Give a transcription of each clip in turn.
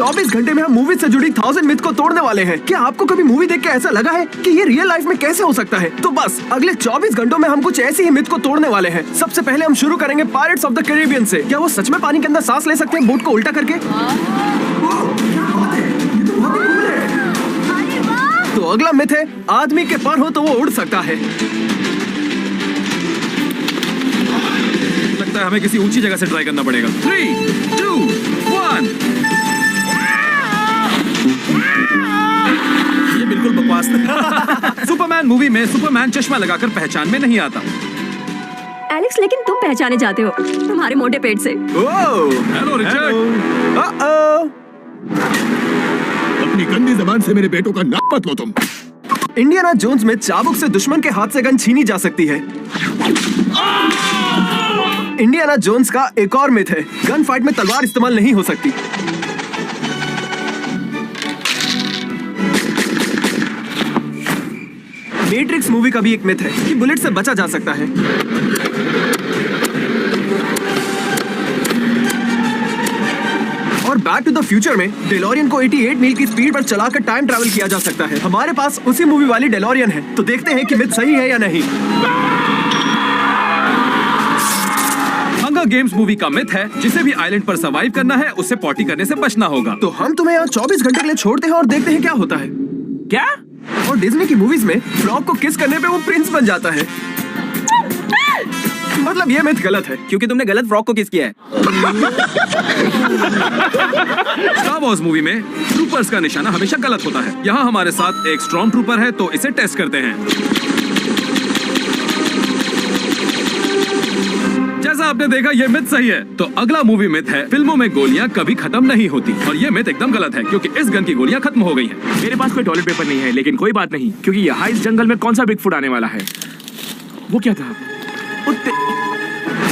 24 घंटे में हम मूवी से जुड़ी 1000 मिथ को तोड़ने वाले हैं। क्या आपको कभी मूवी देख के ऐसा लगा है कि ये रियल लाइफ में कैसे हो सकता है? तो बस अगले 24 घंटों में हम कुछ ऐसी ही मिथ को तोड़ने वाले हैं। सबसे पहले हम शुरू करेंगे पायरेट्स ऑफ द कैरिबियन से। क्या वो सच में पानी के अंदर सांस ले सकते हैं बोट को उल्टा करके? तो अगला मिथ है आदमी के पर हो तो वो उड़ सकता है। लगता है हमें किसी ऊंची जगह से ट्राई करना पड़ेगा। 3, 2, 1। ये बिल्कुल बकवास था। सुपरमैन मूवी में सुपरमैन चश्मा लगाकर पहचान में नहीं आता। एलेक्स, लेकिन तुम पहचाने जाते हो तुम्हारे मोटे पेट से। Hello Richard. अपनी गंदी जबान से मेरे बेटों का नाम मत लो तुम। इंडियाना जोन्स में चाबुक से दुश्मन के हाथ से गन छीनी जा सकती है। इंडियाना जोन्स का एक और मिथ है गन फाइट में तलवार इस्तेमाल नहीं हो सकती। मैट्रिक्स मूवी का भी एक मिथ है कि बुलेट से बचा जा सकता है। और बैक टू द फ्यूचर में डेलोरियन को 88 मील की स्पीड पर चलाकर टाइम ट्रैवल किया जा सकता है। हमारे पास उसी मूवी वाली डेलोरियन है, तो देखते हैं कि मिथ सही है या नहीं। हंगर गेम्स मूवी का मिथ है जिसे भी आइलैंड पर सर्वाइव करना है उसे पॉटी करने से बचना होगा। तो हम तुम्हें यहाँ 24 घंटे के लिए छोड़ते हैं और देखते हैं क्या होता है। क्या? और डिज्नी की मूवीज में फ्रॉग को किस करने पे वो प्रिंस बन जाता है। मतलब ये मिथ गलत है क्योंकि तुमने गलत फ्रॉक को किस किया है। स्टार वॉर्स मूवी में ट्रूपर्स का निशाना हमेशा गलत होता है। यहाँ हमारे साथ एक स्ट्रॉन्ग ट्रूपर है तो इसे टेस्ट करते हैं। जैसा आपने देखा ये मिथ सही है। तो अगला मूवी मिथ है फिल्मों में गोलियां कभी खत्म नहीं होती। और ये मिथ एकदम गलत है क्योंकि इस गन की गोलियां खत्म हो गई हैं। मेरे पास कोई टॉयलेट पेपर नहीं है, लेकिन कोई बात नहीं क्योंकि यहाँ इस जंगल में कौन सा बिग फूड आने वाला है। वो क्या था?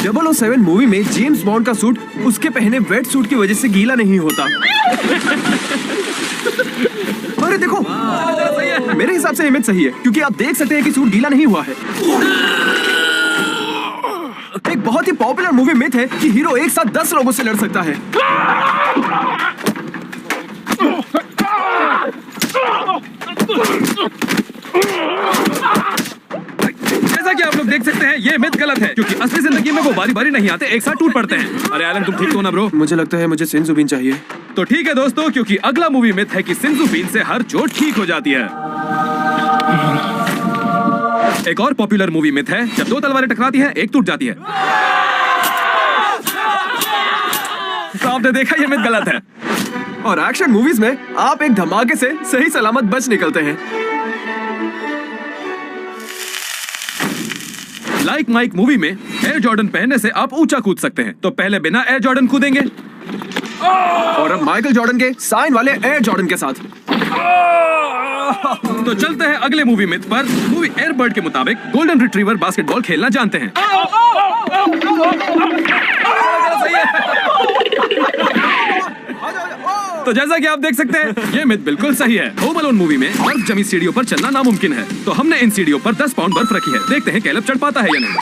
007 मूवी में जेम्स बॉन्ड का सूट उसके पहने वेट सूट की वजह से गीला नहीं होता। अरे देखो, मेरे हिसाब से ये मिथ सही है क्योंकि आप देख सकते हैं कि सूट गीला नहीं हुआ है। एक बहुत ही पॉपुलर मूवी मिथ है कि हीरो एक साथ 10 लोगों से लड़ सकता है। जैसा कि आप लोग देख सकते हैं ये मिथ गलत है क्योंकि असली जिंदगी में वो बारी बारी नहीं आते, एक साथ टूट पड़ते हैं। अरे एलन, तुम ठीक हो ना ब्रो? मुझे लगता है मुझे सिंजुबिन चाहिए। तो ठीक है दोस्तों, क्योंकि अगला मूवी मिथ है कि सिंजुबिन से हर चोट ठीक हो जाती है। एक और पॉपुलर मूवी मिथ है जब 2 तलवारें टकराती हैं एक टूट जाती है। तो आपने देखा ये मिथ गलत है। और एक्शन मूवीज में आप एक धमाके से सही सलामत बच निकलते हैं। लाइक माइक मूवी में एयर जॉर्डन पहनने से आप ऊंचा कूद सकते हैं। तो पहले बिना एयर जॉर्डन कूदेंगे और अब माइकल जॉर्डन के साइन वाले एयर जॉर्डन के साथ। तो चलते हैं अगले मूवी मिथ पर। मूवी एयरबर्ड के मुताबिक गोल्डन रिट्रीवर बास्केटबॉल खेलना जानते हैं। तो जैसा कि आप देख सकते हैं ये मिथ बिल्कुल सही है। होम अलोन मूवी में बर्फ जमी सीढ़ियों पर चलना नामुमकिन है। तो हमने इन सीढ़ियों पर 10 पाउंड बर्फ रखी है। देखते हैं कैलब चढ़ पाता है या नहीं।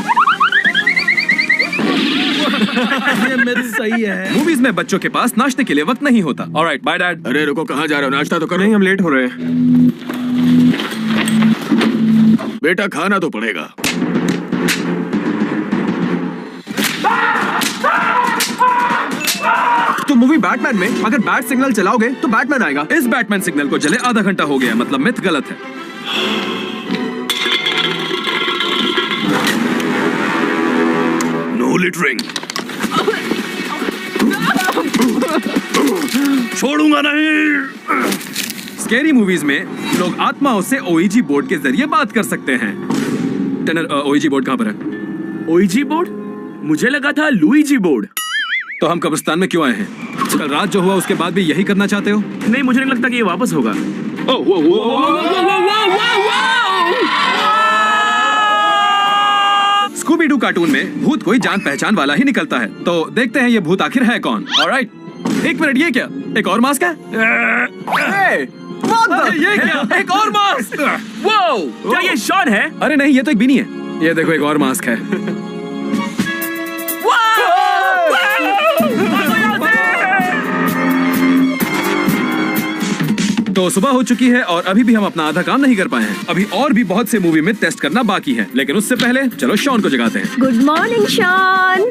ये मिथ सही है। मूवीज में बच्चों के पास नाश्ते के लिए वक्त नहीं होता। Alright, bye dad. अरे रुको, कहाँ जा रहे हो? नाश्ता तो करो। नहीं, हम लेट हो रहे हैं। बेटा खाना तो पड़ेगा। तो मूवी बैटमैन में अगर बैट सिग्नल चलाओगे तो बैटमैन आएगा। इस बैटमैन सिग्नल को जले आधा घंटा हो गया, मतलब मिथ गलत है। No littering. छोड़ूंगा नहीं। स्कैरी मूवीज में लोग आत्माओं से ओईजी बोर्ड के जरिए बात कर सकते हैं। टनर, ओईजी बोर्ड कहाँ पर है? ओईजी बोर्ड? मुझे लगा था लुईजी बोर्ड। तो हम कब्रिस्तान में क्यों आए हैं? कल रात जो हुआ उसके बाद भी यही करना चाहते हो? नहीं, मुझे नहीं लगता कि ये वापस होगा। स्कूबी डू कार्टून में भूत कोई जान पहचान वाला ही निकलता है। तो देखते हैं ये भूत आखिर है कौन। ऑलराइट, एक मिनट, ये क्या? एक और मास्क है? ये क्या? एक और मास्क? वो क्या ये शॉन है? अरे नहीं, ये तो एक बीनी है। ये देखो, एक और मास्क है। तो सुबह हो चुकी है और अभी भी हम अपना आधा काम नहीं कर पाए हैं। अभी और भी बहुत से मूवी में टेस्ट करना बाकी है, लेकिन उससे पहले चलो शॉन को जगाते हैं। Good morning Shawn.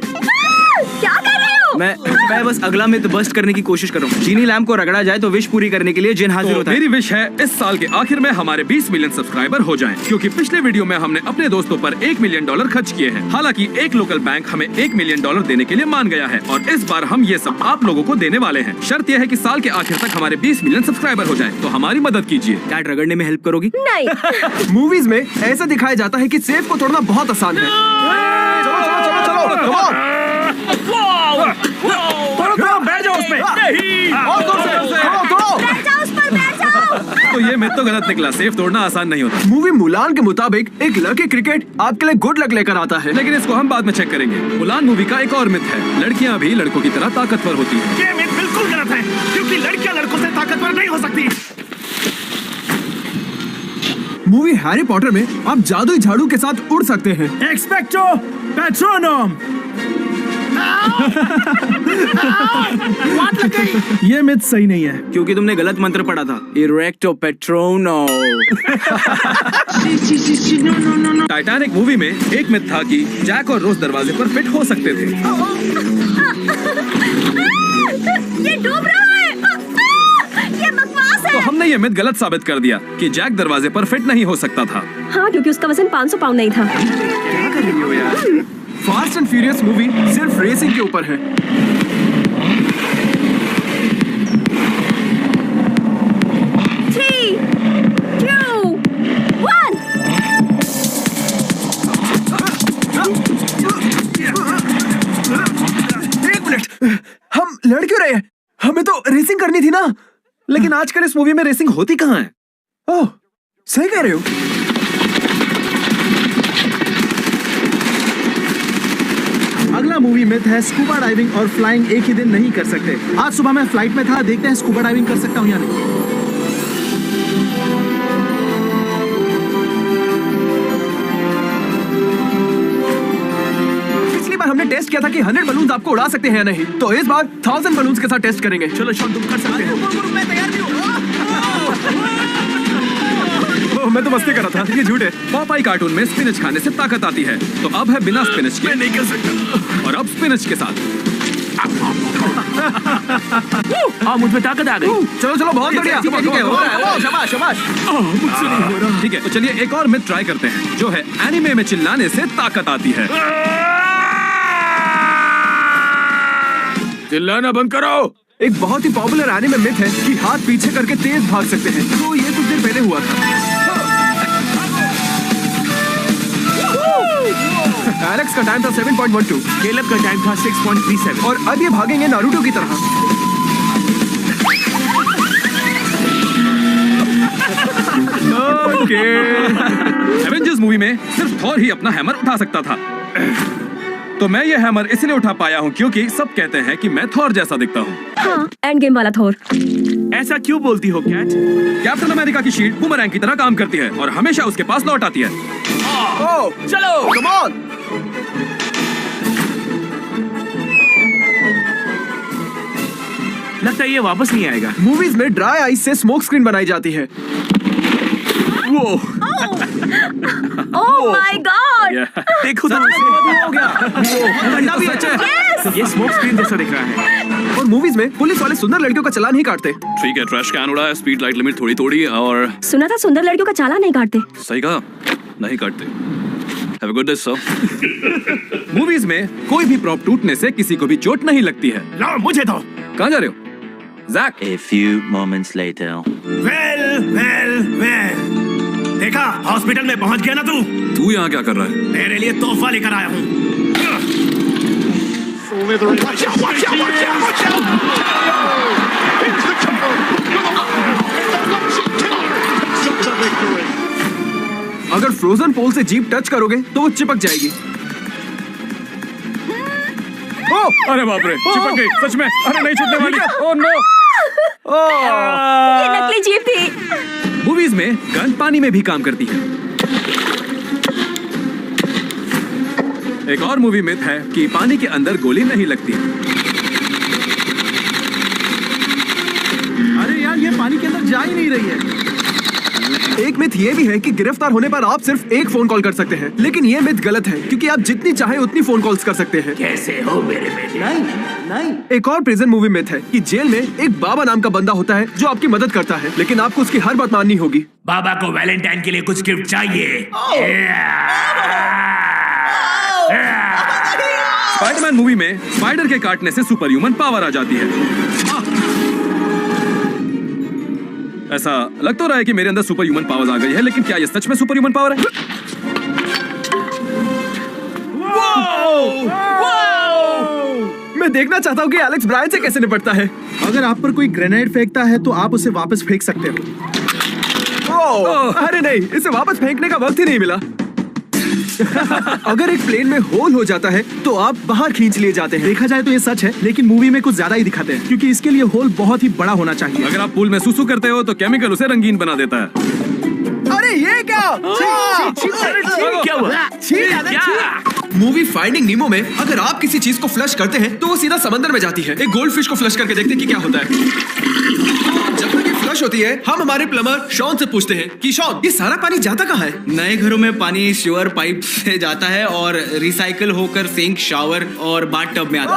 क्या कर रहे हो? मैं बस अगला मिथ बस्ट करने की कोशिश कर रहा हूँ। जीनी लैम्प को रगड़ा जाए तो विश पूरी करने के लिए जिन हाजिर होता है। मेरी विश है इस साल के आखिर में हमारे 20 मिलियन सब्सक्राइबर हो जाएं, क्योंकि पिछले वीडियो में हमने अपने दोस्तों पर $1 मिलियन खर्च किए हैं। हालांकि एक लोकल बैंक हमें $1 मिलियन देने के लिए मान गया है और इस बार हम ये सब आप लोगों को देने वाले हैं। शर्त यह है कि साल के आखिर तक हमारे 20 मिलियन सब्सक्राइबर हो जाएं, तो हमारी मदद कीजिए। कैट रगड़ने में हेल्प करोगी? नहीं। मूवीज में ऐसा दिखाया जाता है कि सेफ को तोड़ना बहुत आसान है। चलो चलो चलो चलो, come on। बैठ जाओ उसमें। और जोर से, तोड़ो। बैठ जाओ उस पर, बैठ जाओ। तो ये मिथ तो गलत निकला, सेफ तोड़ना आसान नहीं होता। मूवी मुलान के मुताबिक एक लकी क्रिकेट आपके लिए गुड लक लेकर आता है। लेकिन इसको हम बाद में चेक करेंगे। मुलान मूवी का एक और मिथ है, लड़कियां भी लड़कों की तरह ताकतवर होती हैं। ये मिथ बिल्कुल गलत है, क्योंकि लड़कियां लड़कों से ताकतवर नहीं हो सकती। मूवी हैरी पॉटर में आप जादुई झाड़ू के साथ उड़ सकते हैं। एक्सपेक्टो पैट्रोनम। ये मिथ सही नहीं है। क्योंकि तुमने गलत मंत्र पढ़ा था। इरेक्टो पेट्रोनो। टाइटैनिक मूवी में एक मिथ था कि जैक और रोज दरवाजे पर फिट हो सकते थे। ये डूब रहा है। ये बकवास तो है। हमने ये मिथ गलत साबित कर दिया कि जैक दरवाजे पर फिट नहीं हो सकता था। हाँ, क्योंकि उसका वजन 500 पाउंड नहीं था। क्या कर रही हो यार? फास्ट एंड फ्यूरियस मूवी सिर्फ रेसिंग के ऊपर है। Three, two, one। एक मिनट, हम लड़ क्यों रहे हैं? हमें तो रेसिंग करनी थी ना। लेकिन आजकल इस मूवी में रेसिंग होती कहाँ है? ओह, सही कह रहे हो। अगला मूवी मिथ है स्कूबा डाइविंग और फ्लाइंग एक ही दिन नहीं कर सकते। आज सुबह मैं फ्लाइट में था, देखते हैं स्कूबा डाइविंग कर सकता हूँ या नहीं। पिछली बार हमने टेस्ट किया था कि 100 बलून्स आपको उड़ा सकते हैं या नहीं, तो इस बार 1000 बलून्स के साथ टेस्ट करेंगे। चलो शॉन, तुम कर सकते हो। मैं तैयार भी हूँ। मैं तो मस्ती कर रहा था, ये झूठ है। पॉपाई कार्टून में स्पिनच खाने से ताकत आती है, तो अब है बिना स्पिनच के। मैं नहीं कर सकता। और अब स्पिनच के साथ। मुझ में ताकत आ गई। चलो चलो, बहुत बढ़िया। ठीक है, हो रहा है। शाबाश शाबाश। मुझसे नहीं हो रहा। ठीक है, तो चलिए एक और मिथ ट्राई करते हैं, जो है एनिमे में चिल्लाने से ताकत आती है। चिल्लाना बंद करो। एक बहुत ही पॉपुलर एनिमे मिथ है कि हाथ पीछे करके तेज भाग सकते हैं। तो ये कुछ दिन पहले हुआ था। एलेक्स का टाइम था 7.12, केलब का टाइम था 6.37 और अब ये भागेंगे नारुतो की तरह। ओके। एवेंजर्स मूवी में सिर्फ थॉर ही अपना हैमर उठा सकता था, तो मैं ये हैमर इसलिए उठा पाया हूँ क्योंकि सब कहते हैं कि मैं थॉर जैसा दिखता हूँ। हाँ, एंड गेम वाला थोर। ऐसा क्यों बोलती हो कैट? कैप्टन अमेरिका की शील्ड बूमरैंग की तरह काम करती है और हमेशा उसके पास लौट आती है। ओह, चलो कम ऑन। लगता है ये वापस नहीं आएगा। मूवीज में ड्राई आइस से स्मोक स्क्रीन बनाई जाती है। वो ओह माय गॉड। देखो तो हो गया। ठंडा भी सच है। ये स्मोक स्क्रीन जैसा दिख रहा है। और मूवीज में पुलिस वाले सुंदर लड़कियों का चालान नहीं काटते। ठीक है, ट्रैश कैन उड़ा है, स्पीड लाइट लिमिट थोड़ी तोड़ी और सुना था सुंदर लड़कियों का चालान नहीं काटते। सही कहा, नहीं काटते। Have a good day, sir। Movies में कोई भी प्रॉप टूटने से किसी को भी चोट नहीं लगती है। लाओ मुझे दो। कहाँ जा रहे हो? Jack. A few moments later. Well देखा, हॉस्पिटल में पहुंच गया ना तू। तू यहाँ क्या कर रहा है? तेरे लिए तोहफा लेकर आया हूँ। अगर फ्रोजन पोल से जीप टच करोगे तो वो चिपक जाएगी। अरे बाप रे, चिपक गई सच में। अरे नहीं छूटने वाली। Oh no. ये नकली जीप थी। मूवीज में गन पानी में भी काम करती है। एक और मूवी मिथ है कि पानी के अंदर गोली नहीं लगती। अरे यार, ये पानी के अंदर जा ही ही नहीं रही है। एक मिथ ये भी है कि गिरफ्तार होने पर आप सिर्फ एक फोन कॉल कर सकते हैं, लेकिन ये मिथ गलत है क्योंकि आप जितनी चाहे उतनी फोन कॉल्स कर सकते हैं। कैसे हो मेरे बेटे? नहीं एक और प्रिजन मूवी मिथ है कि जेल में एक बाबा नाम का बंदा होता है जो आपकी मदद करता है, लेकिन आपको उसकी हर बात माननी होगी। बाबा को वैलेंटाइन के लिए कुछ गिफ्ट चाहिए। स्पाइडरमैन मूवी में स्पाइडर के काटने से सुपर ह्यूमन पावर आ जाती है। ऐसा लग तो रहा है कि मेरे अंदर सुपर ह्यूमन पावर्स आ गई है, लेकिन क्या ये सच में सुपर ह्यूमन पावर है? मैं देखना चाहता हूँ कि एलेक्स ब्रायन से कैसे निपटता है। अगर आप पर कोई ग्रेनेड फेंकता है तो आप उसे वापस फेंक सकते हो। अरे नहीं, इसे वापस फेंकने का वक्त ही नहीं मिला। अगर एक प्लेन में होल हो जाता है तो आप बाहर खींच लिए जाते हैं। देखा जाए तो ये सच है, लेकिन मूवी में कुछ ज्यादा ही दिखाते हैं क्योंकि इसके लिए होल बहुत ही बड़ा होना चाहिए। अगर आप पूल में सुसु करते हो तो केमिकल उसे रंगीन बना देता है। अरे ये क्या? क्या हुआ? मूवी फाइंडिंग नीमो में अगर आप किसी चीज को फ्लश करते हैं तो वो सीधा समंदर में जाती है। एक गोल्ड फिश को फ्लश करके देखते हैं कि क्या होता है। जब तक ये फ्लश होती है हम हमारे प्लम्बर शॉन से पूछते हैं कि शॉन, ये सारा पानी जाता कहाँ है? नए घरों में पानी श्योर पाइप से जाता है और रिसाइकल होकर सिंक, शावर और बाथटब में आता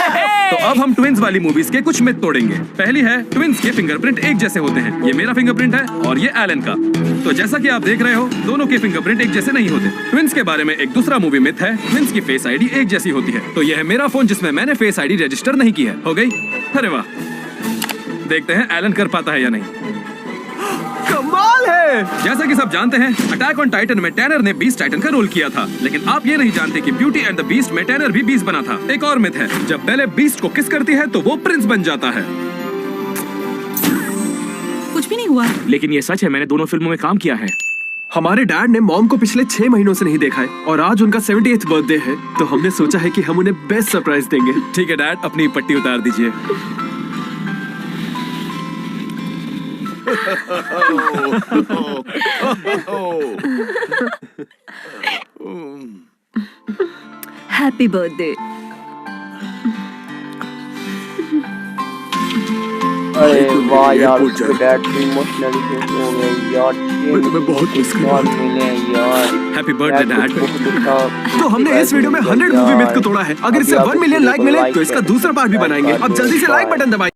है। तो अब हम ट्विंस वाली मूवीज के कुछ मिथ तोड़ेंगे। पहली है, ट्विंस के फिंगरप्रिंट एक जैसे होते हैं। ये मेरा फिंगरप्रिंट है और ये एलन का। तो जैसा कि आप देख रहे हो, दोनों के फिंगरप्रिंट एक जैसे नहीं होते। ट्विंस के बारे में एक दूसरा मूवी मिथ है, ट्विंस की फेस आईडी एक जैसी होती है। तो यह है मेरा फोन जिसमें मैंने फेस आईडी रजिस्टर नहीं की है। हो गई? अरे वाह, देखते हैं एलन कर पाता है या नहीं। कमाल है। जैसा कि सब जानते हैं, अटैक ऑन टाइटन में टैनर ने बीस्ट टाइटन का रोल किया था, लेकिन आप ये नहीं जानते कि ब्यूटी एंड द बीस्ट में टैनर भी बीस्ट बना था। एक और मिथ है, जब बेले बीस्ट को किस करती है तो वो प्रिंस बन जाता है। कुछ भी नहीं हुआ। लेकिन ये सच है, मैंने दोनों फिल्मों में काम किया है। हमारे डैड ने मॉम को पिछले 6 महीनों से नहीं देखा है और आज उनका 70th बर्थडे है, तो हमने सोचा है कि हम उन्हें बेस्ट सरप्राइज देंगे। ठीक है डैड, अपनी पट्टी उतार दीजिए। Happy birthday. अरे वाह यार, उसके डैड भी इमोशनली हो गए यार। मैं बहुत मिस कर रहा हूं। मिले यार। Happy birthday dad. तो हमने इस वीडियो में 100 मूवी मिथ को तोड़ा है। अगर इसे 1 मिलियन लाइक मिले तो इसका दूसरा पार्ट भी बनाएंगे। अब जल्दी से लाइक बटन दबाइए।